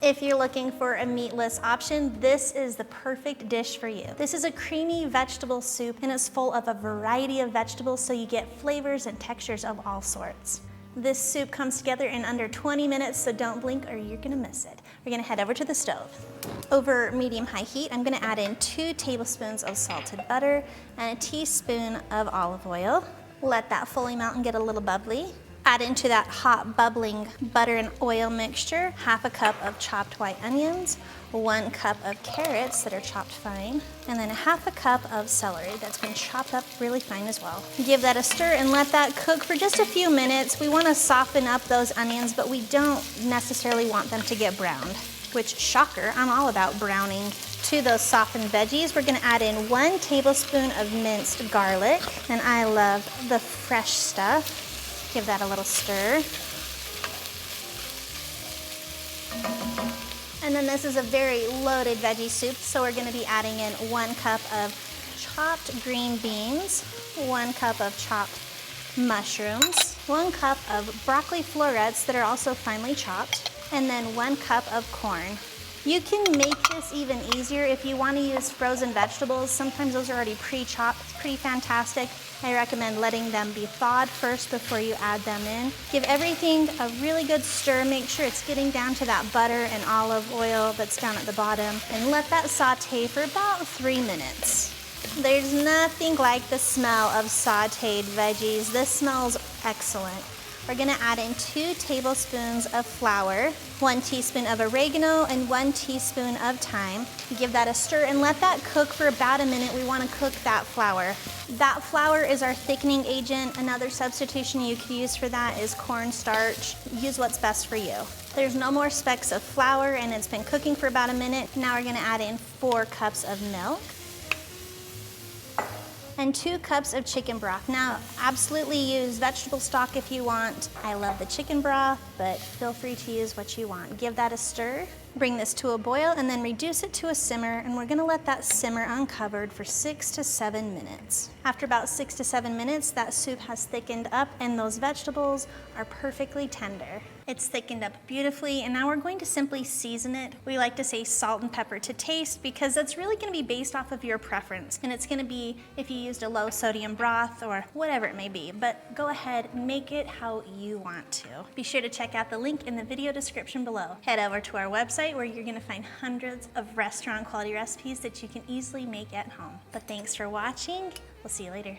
If you're looking for a meatless option, this is the perfect dish for you. This is a creamy vegetable soup and it's full of a variety of vegetables so you get flavors and textures of all sorts. This soup comes together in under 20 minutes, so don't blink or you're gonna miss it. We're gonna head over to the stove. Over medium-high heat, I'm gonna add in 2 tablespoons of salted butter and a teaspoon of olive oil. Let that fully melt and get a little bubbly. Add into that hot bubbling butter and oil mixture, 1/2 cup of chopped white onions, 1 cup of carrots that are chopped fine, and then 1/2 cup of celery that's been chopped up really fine as well. Give that a stir and let that cook for just a few minutes. We want to soften up those onions, but we don't necessarily want them to get browned, which, shocker, I'm all about browning. To those softened veggies, we're gonna add in 1 tablespoon of minced garlic, and I love the fresh stuff. Give that a little stir. And then this is a very loaded veggie soup, so we're gonna be adding in 1 cup of chopped green beans, 1 cup of chopped mushrooms, 1 cup of broccoli florets that are also finely chopped, and then 1 cup of corn. You can make this even easier if you want to use frozen vegetables. Sometimes those are already pre-chopped. It's pretty fantastic. I recommend letting them be thawed first before you add them in. Give everything a really good stir. Make sure it's getting down to that butter and olive oil that's down at the bottom, and let that saute for about 3 minutes. There's nothing like the smell of sauteed veggies. This smells excellent. We're gonna add in 2 tablespoons of flour, 1 teaspoon of oregano, and 1 teaspoon of thyme. Give that a stir and let that cook for about a minute. We wanna cook that flour. That flour is our thickening agent. Another substitution you could use for that is cornstarch. Use what's best for you. There's no more specks of flour and it's been cooking for about a minute. Now we're gonna add in 4 cups of milk and 2 cups of chicken broth. Now, absolutely use vegetable stock if you want. I love the chicken broth, but feel free to use what you want. Give that a stir. Bring this to a boil and then reduce it to a simmer, and we're gonna let that simmer uncovered for 6 to 7 minutes. After about 6 to 7 minutes, that soup has thickened up and those vegetables are perfectly tender. It's thickened up beautifully, and now we're going to simply season it. We like to say salt and pepper to taste because that's really gonna be based off of your preference, and it's gonna be if you used a low sodium broth or whatever it may be, but go ahead, make it how you want to. Be sure to check out the link in the video description below. Head over to our website where you're gonna find hundreds of restaurant quality recipes that you can easily make at home. But thanks for watching. We'll see you later.